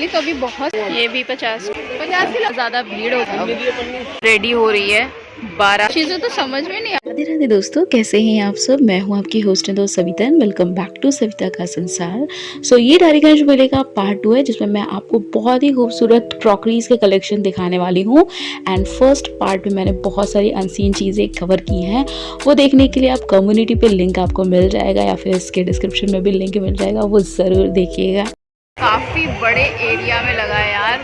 वाली तो अभी बहुत, ये भी 50 किलो ज़्यादा भीड़ होती है। रेडी हो रही है 12 चीज़ें तो समझ में नहीं। राधे राधे दोस्तों, कैसे हैं आप सब। मैं हूं आपकी होस्ट एंड दोस्त Savita and welcome back to Savita का संसार। ये डायरीगंज मेले का पार्ट 2 है, जिसमें मैं आपको बहुत ही खूबसूरत क्रॉकरीज के कलेक्शन दिखाने वाली हूं। एंड फर्स्ट पार्ट में मैंने बहुत सारी अनसीन चीज़ें कवर की हैं। वो देखने के लिए आप कम्युनिटी पे लिंक आपको मिल जाएगा या फिर इसके डिस्क्रिप्शन में भी लिंक मिल जाएगा, वो ज़रूर देखिएगा। काफ़ी बड़े एरिया में लगा है यार,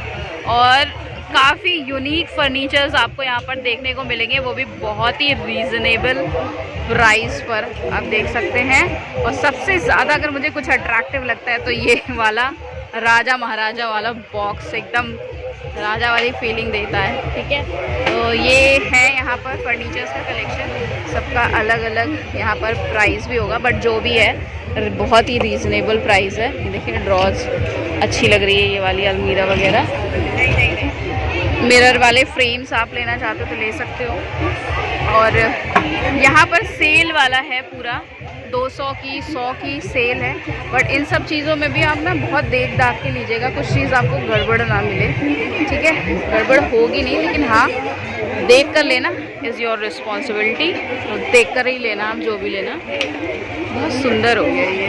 और काफ़ी यूनिक फर्नीचर्स आपको यहाँ पर देखने को मिलेंगे, वो भी बहुत ही रीज़नेबल प्राइस पर आप देख सकते हैं। और सबसे ज़्यादा अगर मुझे कुछ अट्रैक्टिव लगता है तो ये वाला राजा महाराजा वाला बॉक्स, एकदम राजा वाली फीलिंग देता है। ठीक है, तो ये है यहाँ पर फर्नीचर्स का कलेक्शन। सबका अलग अलग यहाँ पर प्राइस भी होगा, बट जो भी है बहुत ही रीज़नेबल प्राइस है। ये देखिए, ड्रॉज अच्छी लग रही है, ये वाली अलमीरा वगैरह। मिरर वाले फ्रेम्स आप लेना चाहते हो तो ले सकते हो। और यहाँ पर सेल वाला है पूरा, 200 की 100 की सेल है। बट इन सब चीज़ों में भी आप ना बहुत देख दाख के लीजिएगा, कुछ चीज़ आपको गड़बड़ ना मिले। ठीक है, गड़बड़ होगी नहीं, लेकिन हाँ देख कर लेना, इज़ योर रिस्पॉन्सिबिलिटी। तो देख कर ही लेना आप जो भी लेना। बहुत सुंदर हो गया ये।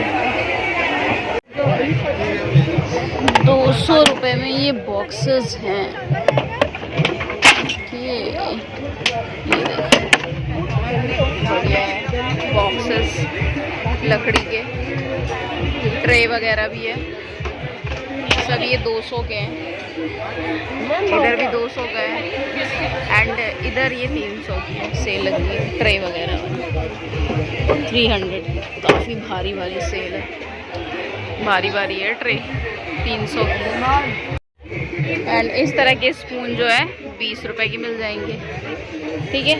200 रुपये में ये बॉक्सेस हैं। ये बढ़िया है, बॉक्सेस लकड़ी के, ट्रे वगैरह भी है। सब ये 200 के हैं, इधर भी 200 का है, एंड इधर ये 300 की है। सेल लगी है ट्रे वगैरह 300। काफ़ी भारी भारी सेल है, भारी भारी है ट्रे 300 की। एंड इस तरह के स्पून जो है 20 रुपए की मिल जाएंगे। ठीक है,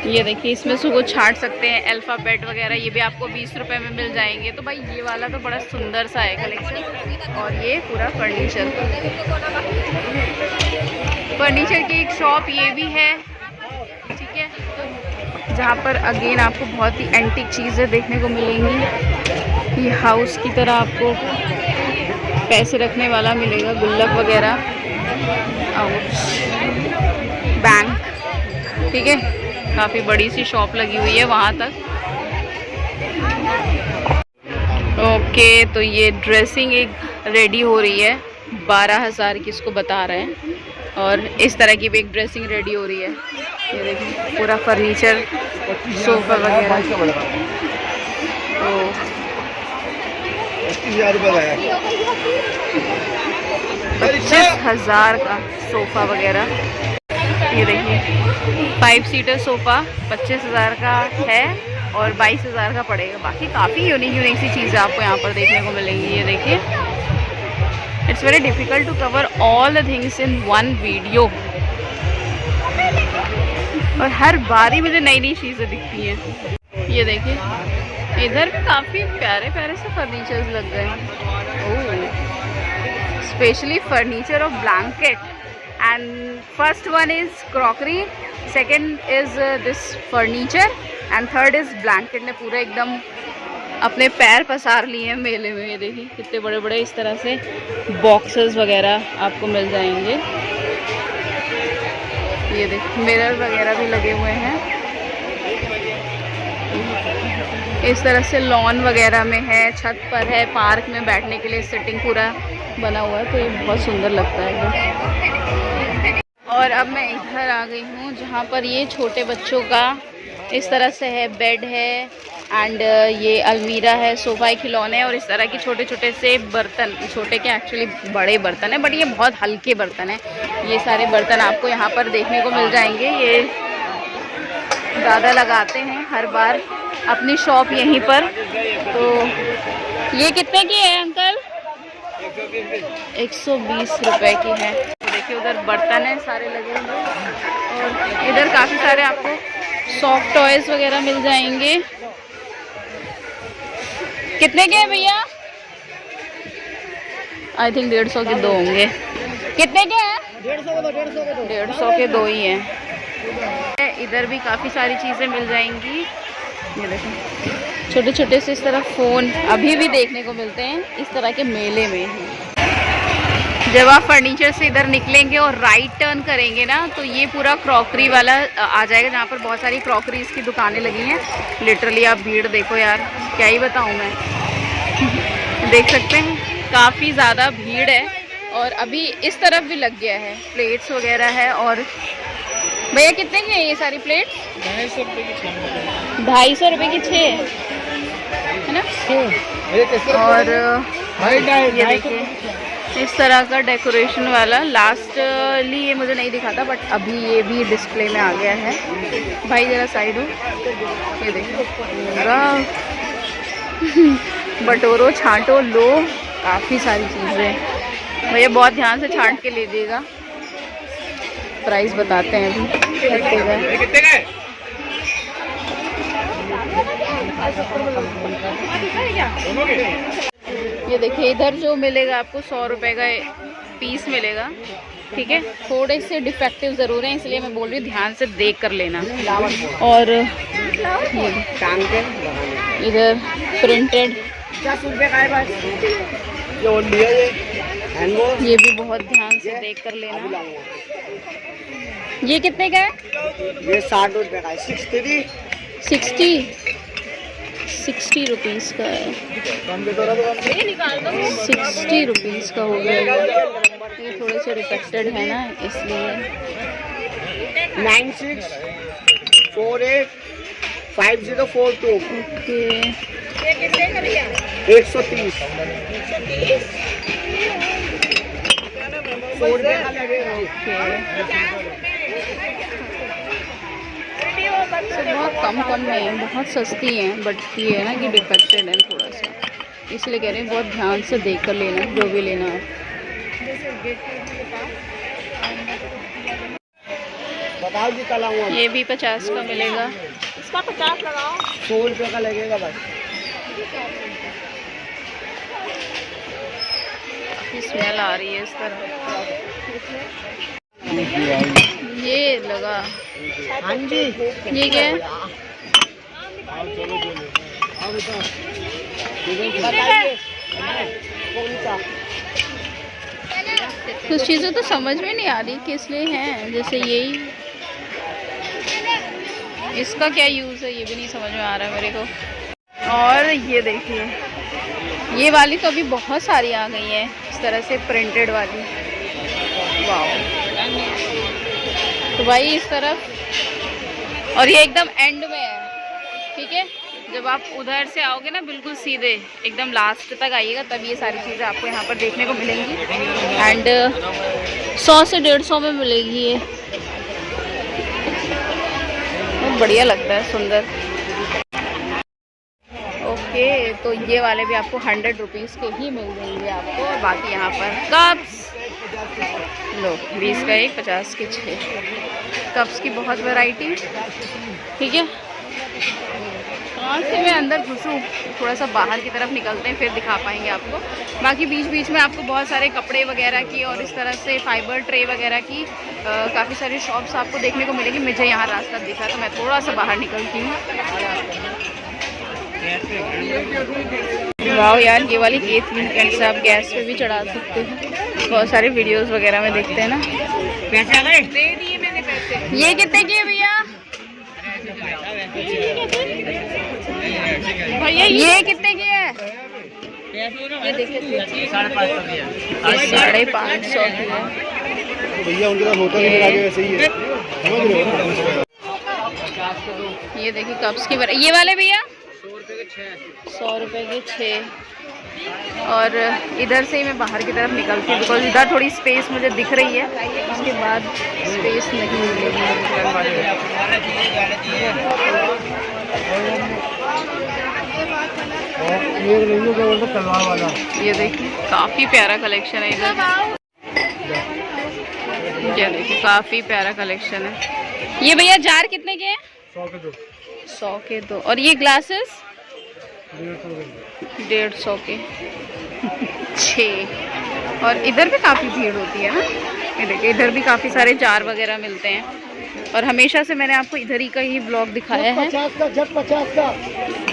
ये देखिए, इसमें से वो छाट सकते हैं अल्फ़ाबेट वगैरह, ये भी आपको 20 रुपए में मिल जाएंगे। तो भाई ये वाला तो बड़ा सुंदर सा है कलेक्शन। और ये पूरा फर्नीचर की एक शॉप ये भी है। ठीक है, जहाँ पर अगेन आपको बहुत ही एंटीक चीज़ें देखने को मिलेंगी। ये हाउस की तरह आपको पैसे रखने वाला मिलेगा, गुल्लक वगैरह, बैंक। ठीक है, काफ़ी बड़ी सी शॉप लगी हुई है वहाँ तक। ओके, तो ये ड्रेसिंग एक रेडी हो रही है, 12,000 की इसको बता रहे हैं। और इस तरह की भी एक ड्रेसिंग रेडी हो रही है। ये देखिए, पूरा फर्नीचर, सोफा वगैरह। तो 25,000 का सोफ़ा वगैरह। ये देखिए, 5 सीटर सोफ़ा 25,000 का है और 22,000 का पड़ेगा। बाकी काफ़ी यूनिक सी चीज़ें आपको यहाँ पर देखने को मिलेंगी। ये देखिए, it's very difficult to cover all the things in one video, और हर बारी मुझे नई नई चीज़ें दिखती हैं। ये देखिए, इधर भी काफ़ी प्यारे प्यारे से फर्नीचर्स लग गए हैं। Specially furniture of blanket, and first one is crockery, second is this furniture, and third is blanket. ने पूरे एकदम अपने पैर पसार लिए हैं मेले में। ये देखिए, कितने बड़े बड़े इस तरह से बॉक्सेस वगैरह आपको मिल जाएंगे। ये देखिए, मिरर वगैरह भी लगे हुए हैं। इस तरह से लॉन वगैरह में है, छत पर है, पार्क में बैठने के लिए सिटिंग पूरा बना हुआ है। तो ये बहुत सुंदर लगता है। और अब मैं इधर आ गई हूँ, जहाँ पर ये छोटे बच्चों का इस तरह से है, बेड है, एंड ये अलमीरा है, सोफा, खिलौने, और इस तरह के छोटे छोटे से बर्तन। छोटे के एक्चुअली बड़े बर्तन है, बट ये बहुत हल्के बर्तन है। ये सारे बर्तन आपको यहाँ पर देखने को मिल जाएंगे। ये ज़्यादा लगाते हैं हर बार अपनी शॉप यहीं पर। तो ये कितने की है अंकल? 120 रुपए की है। तो देखिए, उधर बर्तन है सारे लगे हुए, और इधर काफ़ी सारे आपको सॉफ्ट टॉयज वगैरह मिल जाएंगे। कितने के हैं भैया? आई थिंक 150 के 2 होंगे। कितने के हैं? 150 के 2 ही हैं। इधर भी काफ़ी सारी चीज़ें मिल जाएंगी। ये देखो, छोटे छोटे से इस तरह फ़ोन अभी भी देखने को मिलते हैं इस तरह के मेले में ही। जब आप फर्नीचर से इधर निकलेंगे और राइट टर्न करेंगे ना तो ये पूरा क्रॉकरी वाला आ जाएगा, जहाँ पर बहुत सारी क्रॉकरीज की दुकानें लगी हैं। लिटरली आप भीड़ देखो यार, क्या ही बताऊँ मैं। देख सकते हैं काफ़ी ज़्यादा भीड़ है और अभी इस तरफ भी लग गया है, प्लेट्स वगैरह है। और भैया कितने की है ये सारी प्लेट्स? 250 रुपये की 6। 250 रुपये की 6 है ना। और ये देखिए इस तरह का डेकोरेशन वाला, लास्टली ये मुझे नहीं दिखा था बट अभी ये भी डिस्प्ले में आ गया है। भाई ज़रा साइड हो, ये देखो पूरा बटोरो छांटो लो, काफ़ी सारी चीज़ें। भैया बहुत ध्यान से छांट के ले देगा। प्राइस बताते हैं अभी कितने का है। ये देखिए इधर जो मिलेगा आपको 100 रुपये का पीस मिलेगा, ठीक है। थोड़े से डिफेक्टिव ज़रूर हैं इसलिए मैं बोल रही हूँ ध्यान से देख कर लेना। और इधर प्रिंटेड ये भी बहुत ध्यान से देख कर लेना। ये कितने का है? ये 60 रुपये का है। 60 रुपीज़ का है। 60 रुपीज़ का हो गया। ये थोड़े से रिफेक्टेड है ना इसलिए। 96485042। ओके 130। 100 रुपये का लगेगा। तो बहुत कम में है, बहुत सस्ती हैं बट ये है ना कि डिफेक्टेड है थोड़ा सा, इसलिए कह रहे हैं बहुत ध्यान से देख कर लेना जो भी लेना है। बताओ जी कल आऊँगा। ये भी 50 का मिलेगा। इसका 50 लगाओ। 100 रुपये का लगेगा बस। स्मेल आ रही है इस तरह। ये लगा। हाँ जी ये क्या है? कुछ चीज़ें तो समझ में नहीं आ रही किस लिए हैं, जैसे यही इसका क्या यूज़ है ये भी नहीं समझ में आ रहा है मेरे को। और ये देखिए ये वाली तो अभी बहुत सारी आ गई हैं इस तरह से प्रिंटेड वाली। वाह। तो भाई इस तरफ, और ये एकदम एंड में है, ठीक है। जब आप उधर से आओगे ना बिल्कुल सीधे एकदम लास्ट तक आइएगा तब ये सारी चीज़ें आपको यहाँ पर देखने को मिलेंगी। एंड 100 से 150 में मिलेगी ये। बहुत बढ़िया लगता है, सुंदर। ओके तो ये वाले भी आपको 100 रुपीज़ के ही मिल जाएंगे आपको। और बाकी यहाँ पर कप्स लो 20 का एक, 50 के 6 कप्स की बहुत वैरायटी, ठीक है। कहाँ से मैं अंदर घुसूँ, थोड़ा सा बाहर की तरफ निकलते हैं फिर दिखा पाएंगे आपको। बाकी बीच बीच में आपको बहुत सारे कपड़े वगैरह की और इस तरह से फाइबर ट्रे वगैरह की काफ़ी सारी शॉप्स आपको देखने को मिलेगी। मुझे यहाँ रास्ता दिखा तो मैं थोड़ा सा बाहर निकलती हूँ। वाह यार ये वाली केतली कैसे आप गैस पे भी चढ़ा सकते हैं, बहुत सारे वीडियोस वगैरह में देखते हैं ना। पैसे दे दिए मैंने पैसे। ये कितने की है भैया? भैया ये कितने की है? ये देखिए 550 की है भैया। उनके पास होटल के आगे वैसे ही है। ये देखिए कप्स की ये वाले भैया 100 रुपये के 6। 100 रुपये के 6। और इधर से ही मैं बाहर की तरफ निकलती हूँ बिकॉज इधर थोड़ी स्पेस मुझे दिख रही है, उसके बाद स्पेस नहीं मिलेगी। ये देखिए काफ़ी प्यारा कलेक्शन है इधर। ये देखिए काफ़ी प्यारा कलेक्शन है। ये भैया जार कितने के हैं? 100 के 2। और ये ग्लासेस 150 के 6। और इधर भी काफ़ी भीड़ होती है ना, ये देखिए इधर भी काफ़ी सारे जार वगैरह मिलते हैं। और हमेशा से मैंने आपको इधर ही का ही ब्लॉग दिखाया है। 50 का।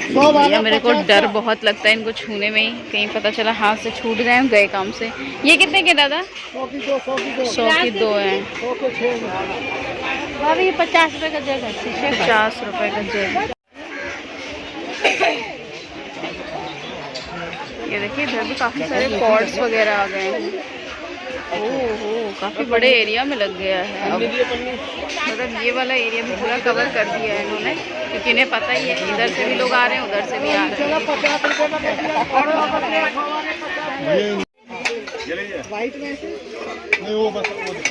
भैया मेरे को डर बहुत लगता है इनको छूने में ही, कहीं पता चला हाथ से छूट गए, गए काम से। ये कितने के दादा? 100 की 2, 100 की 2। 100 की 2 हैं। 100 के 6 भाभी ये 50 रुपए का जग है, 50 रुपए का जग। ये देखिए इधर भी काफी सारे पॉट्स वगैरह आ गए हैं। ओहो काफी बड़े एरिया में लग गया है अब। मतलब ये वाला एरिया भी पूरा कवर कर दिया है इन्होंने, क्योंकि इन्हें पता ही है इधर से भी लोग आ रहे हैं, उधर से भी आ रहे हैं।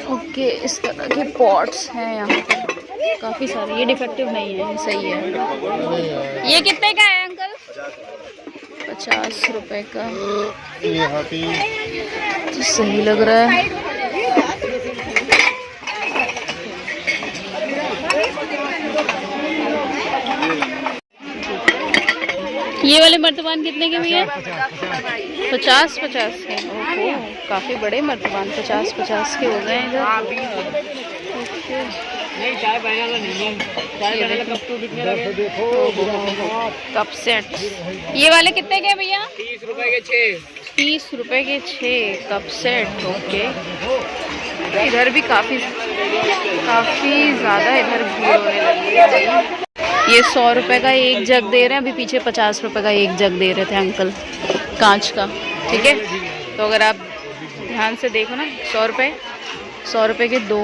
ओके इस तरह के पॉट्स हैं यहाँ पर काफी सारे। ये डिफेक्टिव नहीं है, सही है। ये कितने का है अंकल? 50 रुपए का। तो सही लग रहा है। ये वाले मर्तबान कितने के भैया? 50 के। ओहो काफी बड़े मर्तबान 50 के हो गए हैं इधर। कप सेट ये वाले कितने के भैया? 30 रुपए के 6। 30 रुपए के 6 कप सेट। ओके इधर भी काफी ज्यादा इधर भीड़ होने लगी है। ये 100 रुपए का एक जग दे रहे हैं, अभी पीछे 50 रुपए का एक जग दे रहे थे अंकल कांच का। ठीक है तो अगर आप ध्यान से देखो ना 100 रुपए के 2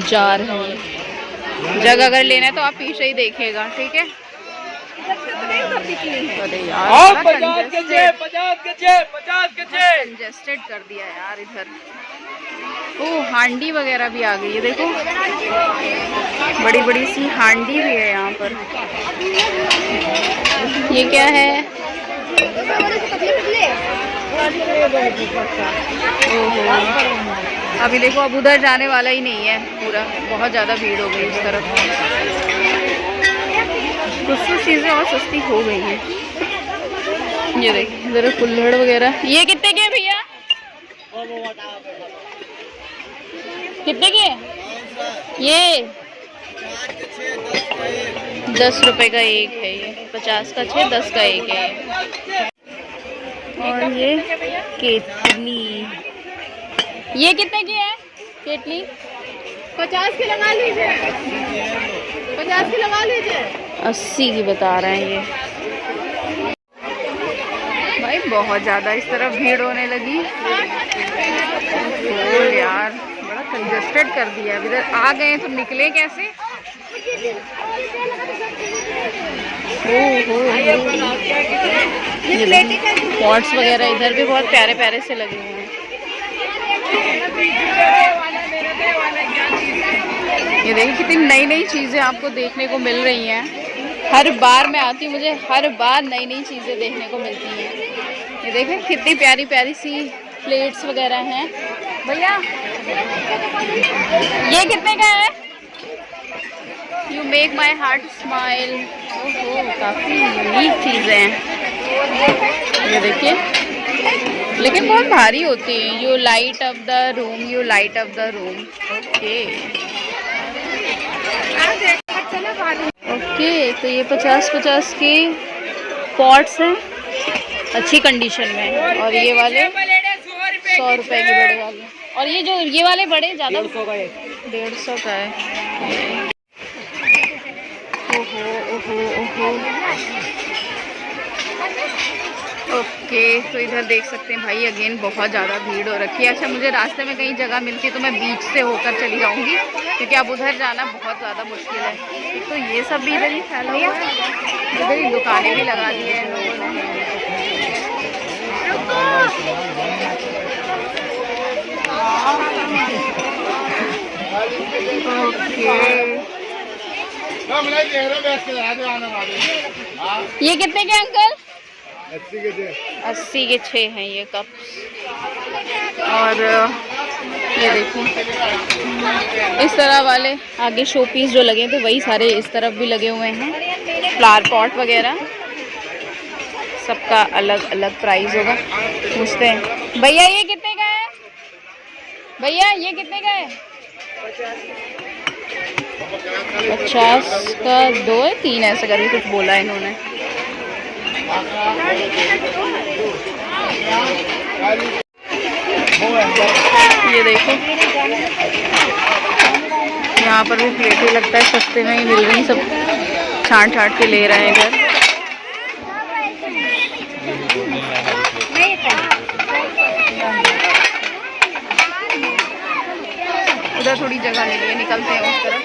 जार हैं। जग अगर लेना है तो आप पीछे ही देखिएगा। ठीक है अरे यार कंजेस्टेड कर दिया यार इधर। ओ हांडी वगैरह भी आ गई है, देखो बड़ी बड़ी सी हांडी भी है यहाँ पर। ये क्या है? ओहो अभी देखो अब उधर जाने वाला ही नहीं है पूरा, बहुत ज़्यादा भीड़ हो गई इस तरफ। कुछ चीज़ें और सस्ती हो गई हैं। ये देखिए इधर कुल्हड़ वगैरह। ये कितने के भैया? कितने के? ये 10 रुपए का एक है। ये 50 का 6, 10 का एक है। और ये केतली ये कितने की है? केतली 50 की लगा लीजिए, 50 की लगा लीजिए। 80 की बता रहे हैं ये। भाई बहुत ज़्यादा इस तरफ भीड़ होने लगी यार, बड़ा कंजेस्टेड कर दिया। अब इधर आ गए तो निकले कैसे? पॉट्स वगैरह इधर भी बहुत प्यारे प्यारे से लगे हुए हैं। ये देखिए कितनी नई नई चीज़ें आपको देखने को मिल रही हैं। हर बार मैं आती हूँ, मुझे हर बार नई नई चीज़ें देखने को मिलती हैं। ये देखिए कितनी प्यारी प्यारी सी प्लेट्स वगैरह हैं। भैया ये कितने का है? You make my heart smile. ओहो काफ़ी यूनिक चीज़ें हैं ये देखिए, लेकिन बहुत भारी होती है। You light up the room, you light up the room. Okay तो ये 50 के पॉट्स हैं अच्छी कंडीशन में। और ये वाले 100 रुपए के बड़े वाले। और ये जो ये वाले बड़े ज़्यादा 150 का है। ओहो ओहो ओहो ओके तो इधर देख सकते हैं भाई अगेन बहुत ज़्यादा भीड़ हो रखी है। अच्छा मुझे रास्ते में कहीं जगह मिलती तो मैं बीच से होकर चली जाऊंगी, क्योंकि अब उधर जाना बहुत ज़्यादा मुश्किल है। तो ये सब भी इधर ही फैला हुआ, इधर ही दुकानें भी लगा दी हैं लोगों ने। ये कितने के अंकल? 80 के 6 हैं ये कप। और ये देखिए इस तरह वाले आगे शो पीस जो लगे थे वही सारे इस तरफ भी लगे हुए हैं। फ्लावर पॉट वगैरह सबका अलग अलग प्राइस होगा। पूछते हैं भैया ये कितने का है? भैया ये कितने का है? 50 का 2 है 3 ऐसा करके कुछ बोला इन्होंने। ये देखो यहाँ पर भी प्लेटें लगता है सस्ते में ही मिल रही, सब छांट छांट के ले रहे हैं इधर। उधर थोड़ी जगह नहीं है, निकलते हैं उस तरफ।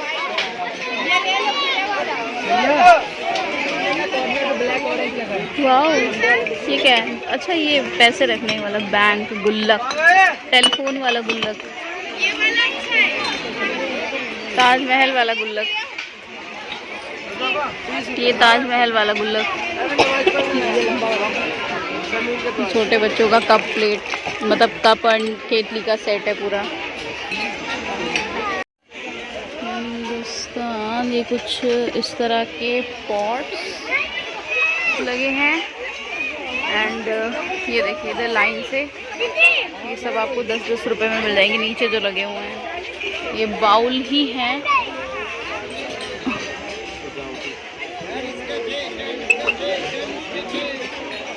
वाओ, ये क्या है? अच्छा, ये पैसे रखने वाला बैंक, गुल्लक, टेलीफोन वाला गुल्लक, ताजमहल वाला गुल्लक, ये ताजमहल वाला गुल्लक, छोटे बच्चों का कप प्लेट, मतलब कप एंड केतली का सेट है पूरा। हिंदुस्तान, ये कुछ इस तरह के पॉट्स लगे हैं एंड ये देखिए इधर लाइन से ये सब आपको 10-10 रुपए में मिल जाएंगे। नीचे जो लगे हुए हैं ये बाउल ही हैं।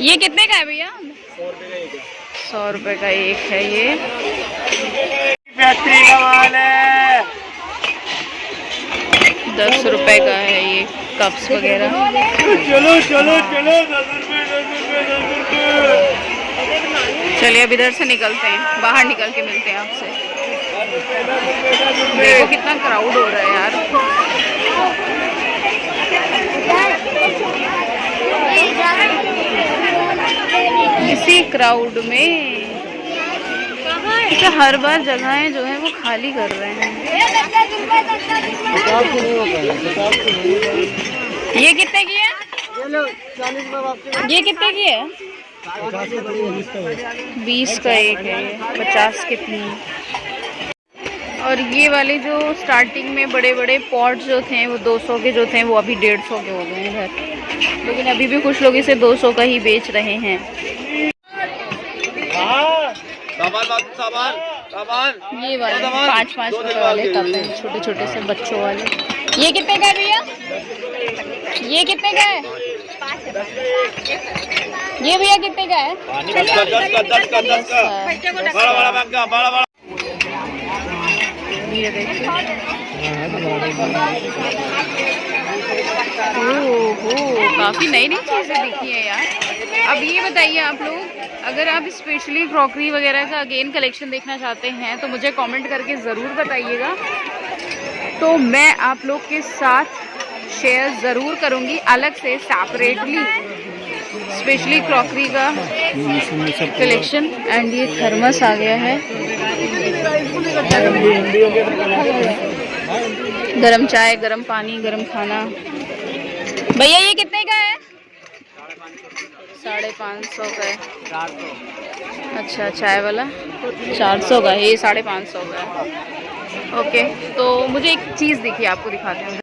ये कितने का है भैया? 100 रुपए का एक है। ये फैक्ट्री का माल है। 10 रुपए का है ये कप्स वगैरह। चलो चलो चलो, 10 रुपए। चलिए अब इधर से निकलते हैं, बाहर निकल के मिलते हैं आपसे। देखो कितना क्राउड हो रहा है यार। इसी क्राउड में हर बार जगहें जो है वो खाली कर रहे हैं। ये कितने की है? ये कितने की है? 20 का एक है, 50 के 3। और ये वाले जो स्टार्टिंग में बड़े बड़े पॉट जो थे वो 200 के जो थे वो अभी 150 के हो गए हैं इधर, लेकिन अभी भी कुछ लोग इसे 200 का ही बेच रहे हैं। ये वाले 5-5 रुपए वाले कप हैं, छोटे छोटे से बच्चों वाले। ये कितने का है भैया? ये कितने का है? ये भैया कितने का है? 10 का। ये देखिए, ओहो, काफ़ी नई नई चीज़ें दिखी है यार। अब ये बताइए आप लोग, अगर आप स्पेशली क्रॉकरी वगैरह का अगेन कलेक्शन देखना चाहते हैं तो मुझे कमेंट करके ज़रूर बताइएगा, तो मैं आप लोग के साथ शेयर ज़रूर करूँगी अलग से सेपरेटली स्पेशली क्रॉकरी का कलेक्शन। एंड ये थर्मस आ गया है, गरम चाय, गरम पानी, गरम खाना। भैया ये कितने का है? 550 का है। अच्छा, चाय वाला 400 का है, ये 550 का है। ओके, तो मुझे एक चीज़ दिखी, आपको दिखाते हैं।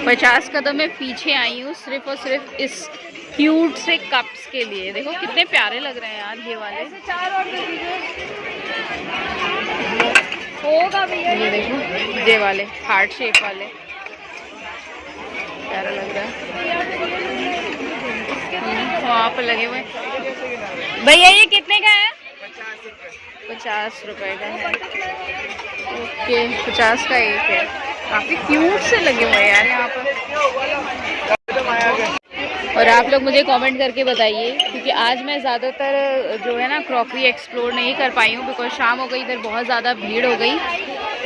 50 कदम मैं पीछे आई हूँ सिर्फ और सिर्फ इस क्यूट से कप्स के लिए। देखो कितने प्यारे लग रहे हैं यार ये वाले। होगा भैया, ये देखो ये वाले हार्ट शेप वाले, प्यारा लग रहा है। वहाँ पर लगे हुए। भैया ये कितने का है? 50 रुपए का है। ओके, 50 का एक है। काफ़ी क्यूट से लगे हुए हैं यार यहाँ पर। और आप लोग मुझे कमेंट करके बताइए, क्योंकि आज मैं ज़्यादातर जो है ना क्रॉकरी एक्सप्लोर नहीं कर पाई हूँ, बिकॉज शाम हो गई, इधर बहुत ज़्यादा भीड़ हो गई।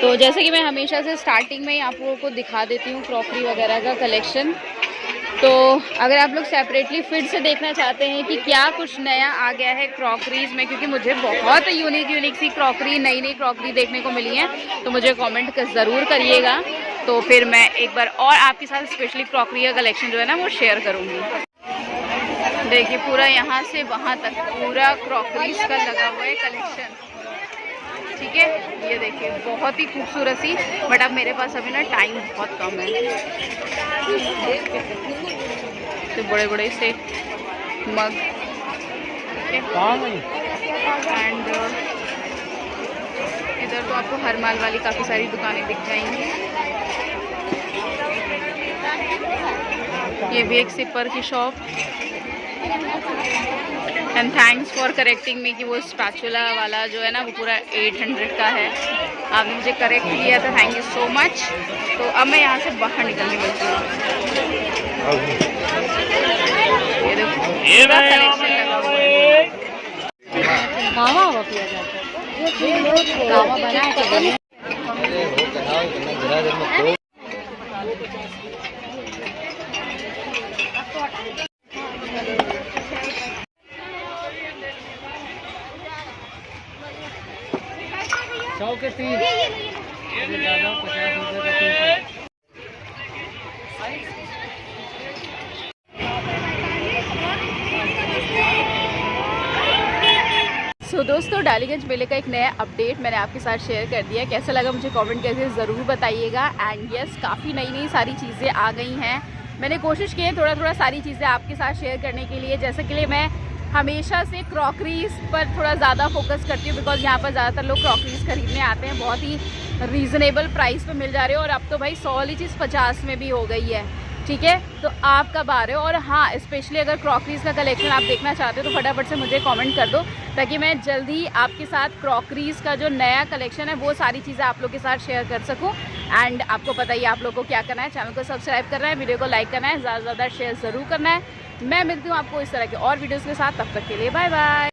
तो जैसे कि मैं हमेशा से स्टार्टिंग में ही आप लोगों को दिखा देती हूँ क्रॉकरी वगैरह का कलेक्शन, तो अगर आप लोग सेपरेटली फिर से देखना चाहते हैं कि क्या कुछ नया आ गया है क्रॉकरीज में, क्योंकि मुझे बहुत यूनिक सी क्रॉकरी, नई क्रॉकरी देखने को मिली है, तो मुझे कमेंट ज़रूर करिएगा। तो फिर मैं एक बार और आपके साथ स्पेशली क्रॉकरी का कलेक्शन जो है ना वो शेयर करूँगी। देखिए पूरा यहाँ से वहाँ तक पूरा क्रॉकरीज का लगा हुआ है कलेक्शन, ठीक है। ये देखिए बहुत ही खूबसूरत सी, बट अब मेरे पास अभी ना टाइम बहुत कम है। तो बड़े बड़े से मग एंड इधर तो आपको हर माल वाली काफ़ी सारी दुकानें दिख जाएंगी। ये भी एक सिपर की shop, and thanks for correcting me कि वो स्पैचुला वाला जो है ना वो पूरा 800 का है। आपने मुझे करेक्ट किया था, थैंक यू सो मच। तो अब मैं यहाँ से बाहर निकलने वाली हूँ। ये देखो पूरा कलेक्शन लगा हुआ है। गावा हुआ किया जाता है, गावा बना के सौ के 3 दादा 50 रुपये का 3। सो दोस्तों, डालीगंज मेले का एक नया अपडेट मैंने आपके साथ शेयर कर दिया। कैसा लगा मुझे कमेंट करके ज़रूर बताइएगा। एंड यस, काफ़ी नई नई सारी चीज़ें आ गई हैं। मैंने कोशिश की है थोड़ा थोड़ा सारी चीज़ें आपके साथ शेयर करने के लिए। जैसे कि मैं हमेशा से क्रॉकरीज पर थोड़ा ज़्यादा फोकस करती हूँ, बिकॉज यहाँ पर ज़्यादातर लोग क्रॉकरीज खरीदने आते हैं। बहुत ही रीज़नेबल प्राइस पे मिल जा रहे हो, और अब तो भाई 100 वाली चीज़ 50 में भी हो गई है। ठीक है, तो आप कब आ रहे हो? और हाँ, स्पेशली अगर क्रॉकरीज का कलेक्शन आप देखना चाहते हो तो फटाफट से मुझे कमेंट कर दो, ताकि मैं जल्दी आपके साथ क्रॉकरीज का जो नया कलेक्शन है वो सारी चीज़ें आप लोग के साथ शेयर कर सकूं। एंड आपको पता ही आप लोग को क्या करना है, चैनल को सब्सक्राइब करना है, वीडियो को लाइक करना है, ज़्यादा से ज़्यादा शेयर ज़रूर करना है। मैं मिलती हूँ आपको इस तरह के और वीडियोज़ के साथ, तब तक के लिए बाय बाय।